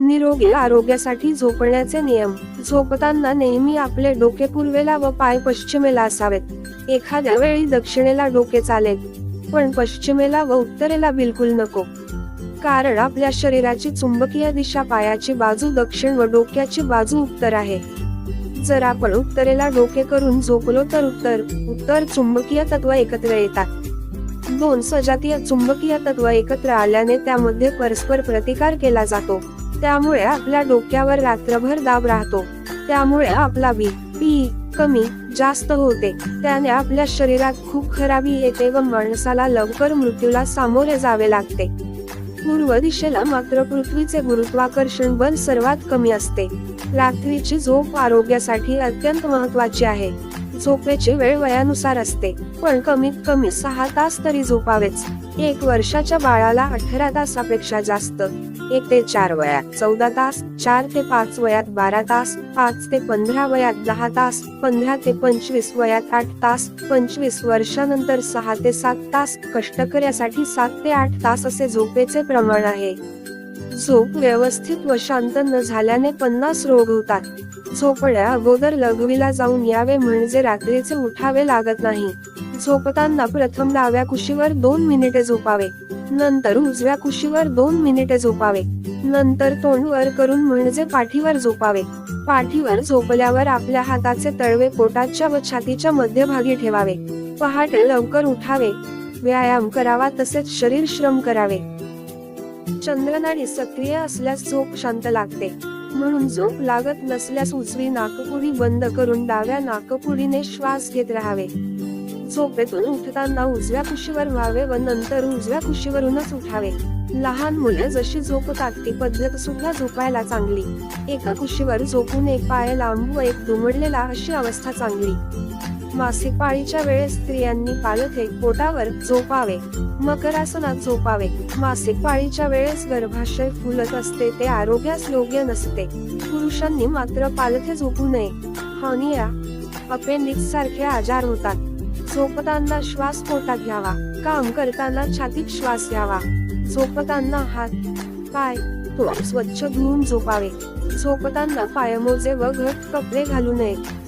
निरोगी आरोग्यासाठी झोपण्याचे नियम. झोपताना नेहमी आपले डोके पूर्वेला व पाय पश्चिमेला असावेत. एखाद्या वेळी दक्षिणेला डोके चालेल, पण पश्चिमेला व उत्तरेला बिलकुल नको. कारण आपल्या शरीराची चुंबकीय दिशा पायाची बाजू दक्षिण व डोक्याची बाजू उत्तर आहे. जर आपण उत्तरेला डोके करून झोपलो तर उत्तर चुंबकीय तत्व एकत्र येतात. दोन सजातीय चुंबकीय तत्व एकत्र आल्याने त्यामध्ये परस्पर प्रतिकार केला जातो. त्यामुळे आपल्या डोक्यावर रात्रभर दाब राहतो. त्यामुळे आपला BP कमी जास्त होते. त्याने आपल्या शरीरात खूप खराबी येते व माणसाला लवकर मृत्यूला सामोरे जावे लागते. पूर्व दिशेला मात्र पृथ्वीचे गुरुत्वाकर्षण बल सर्वात कमी असते. रात्रीची झोप आरोग्यासाठी अत्यंत महत्त्वाची आहे. झोपेची वेळ वयानुसार असते, पण कमीत कमी 6 तास तरी झोपावेच. 1 वर्षाच्या बाळाला 18 तासापेक्षा जास्त, 1 ते 4 वयात 14 तास, 4 ते 5 वयात 12 तास, 5 ते 15 वयात 10 तास, 15 ते 25 वयात 8 तास, 25 वर्षानंतर 6 ते 7 तास, कष्टकऱ्यासाठी 7 ते 8 तास असे झोपेचे प्रमाण आहे. झोप व्यवस्थित व शांत न झाल्याने 50 रोग होतात. झोपण्या अगोदर लघवीला जाऊन यावे म्हणजे रात्रीचे उठावे लागत नाही. झोपताना प्रथम डाव्या कुशीवर 2 मिनिटे झोपावे, नंतर उजव्या कुशीवर 2 मिनिटे झोपावे, नंतर तोंड वर करून म्हणजे पाठीवर झोपावे. पाठीवर झोपल्यावर आपल्या हाताचे तळवे पोटाच्या व छातीच्या मध्यभागी ठेवावे. पहाटे लवकर उठावे, व्यायाम करावा तसेच शरीर श्रम करावे. चंद्रनाडी सक्रिय असल्यास झोप शांत लागते, म्हणून झोप लागत नसल्यास उजवी नाकपुडी बंद करून डाव्या नाकपुडीने श्वास घेत राहावे. झोपेतून उठताना उजव्या कुशीवर व्हावे व नंतर उजव्या कुशीवरूनच उठावे. लहान मुले जशी झोपतात ती पद्धत सुद्धा झोपायला चांगली. एका कुशीवर झोपून एक पाय लांब व एक दुमडलेला अशी अवस्था चांगली. मासिक पाळीच्या वेळेस स्त्रियांनी पालथे पोटावर झोपावे, मकरासनात झोपावे. मासिक पाळीच्या वेळेस गर्भाशय फुलत असते, ते आरोग्यास योग्य नसते. पुरुषांनी मात्र पालथे झोपू नये. हर्निया, अपेंडिक्स सारखे आजार होतात. झोपताना श्वास पोटात घ्यावा, काम करताना छातीत श्वास घ्यावा. झोपताना हात पाय स्वच्छ धुवून झोपावे. झोपताना पायमोजे व घट्ट कपडे घालू नयेत.